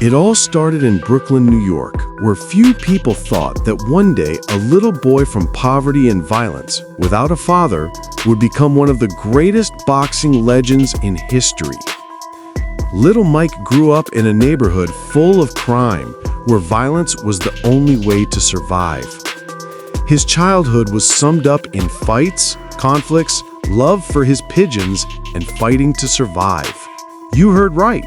It all started in Brooklyn, New York, where few people thought that one day a little boy from poverty and violence, without a father, would become one of the greatest boxing legends in history. Little Mike grew up in a neighborhood full of crime, where violence was the only way to survive. His childhood was summed up in fights, conflicts, love for his pigeons, and fighting to survive. You heard right.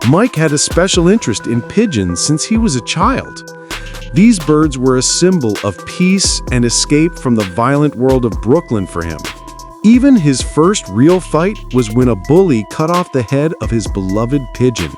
Mike had a special interest in pigeons since he was a child. These birds were a symbol of peace and escape from the violent world of Brooklyn for him. Even his first real fight was when a bully cut off the head of his beloved pigeon.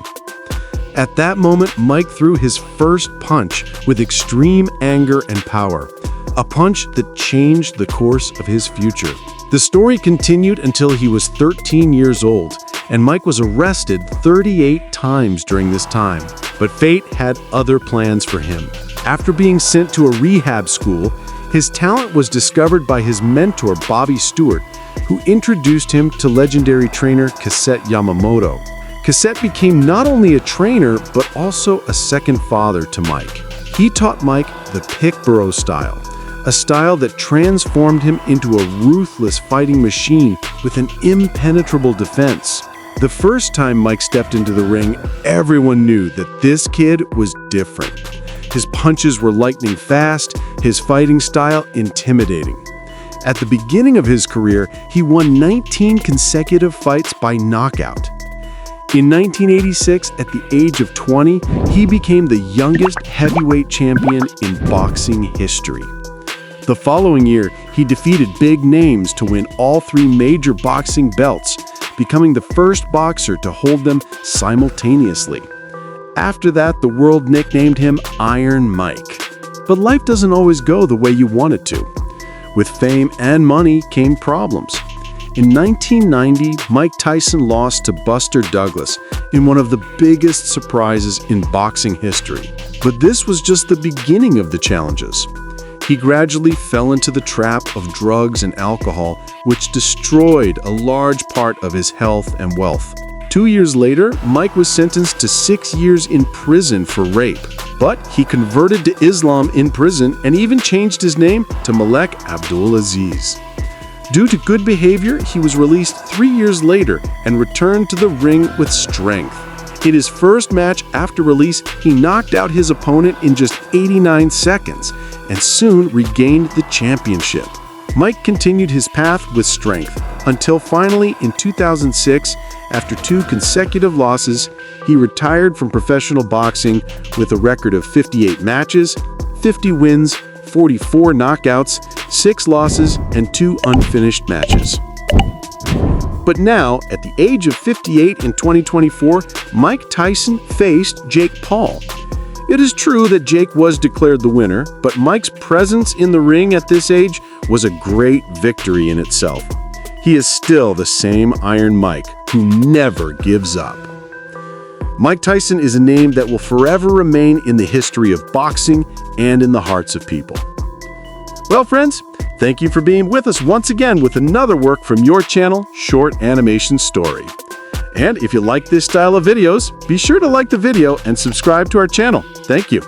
At that moment, Mike threw his first punch with extreme anger and power, a punch that changed the course of his future. The story continued until he was 13 years old, and Mike was arrested 38 times during this time. But fate had other plans for him. After being sent to a rehab school, his talent was discovered by his mentor, Bobby Stewart, who introduced him to legendary trainer Cassette Yamamoto. Cassette became not only a trainer, but also a second father to Mike. He taught Mike the pick-burrow style, a style that transformed him into a ruthless fighting machine with an impenetrable defense. The first time Mike stepped into the ring, everyone knew that this kid was different. His punches were lightning fast, his fighting style intimidating. At the beginning of his career, he won 19 consecutive fights by knockout. In 1986, at the age of 20, he became the youngest heavyweight champion in boxing history. The following year, he defeated big names to win all 3 major boxing belts, becoming the first boxer to hold them simultaneously. After that, the world nicknamed him Iron Mike. But life doesn't always go the way you want it to. With fame and money came problems. In 1990, Mike Tyson lost to Buster Douglas in one of the biggest surprises in boxing history. But this was just the beginning of the challenges. He gradually fell into the trap of drugs and alcohol, which destroyed a large part of his health and wealth. 2 years later, Mike was sentenced to 6 years in prison for rape. But he converted to Islam in prison and even changed his name to Malek Abdulaziz. Due to good behavior, he was released 3 years later and returned to the ring with strength. In his first match after release, he knocked out his opponent in just 89 seconds and soon regained the championship. Mike continued his path with strength until finally in 2006, after 2 consecutive losses, he retired from professional boxing with a record of 58 matches, 50 wins, 44 knockouts, 6 losses, and 2 unfinished matches. But now, at the age of 58 in 2024, Mike Tyson faced Jake Paul. It is true that Jake was declared the winner, but Mike's presence in the ring at this age was a great victory in itself. He is still the same Iron Mike, who never gives up. Mike Tyson is a name that will forever remain in the history of boxing and in the hearts of people. Well, friends, thank you for being with us once again with another work from your channel, Short Animation Story. And if you like this style of videos, be sure to like the video and subscribe to our channel. Thank you.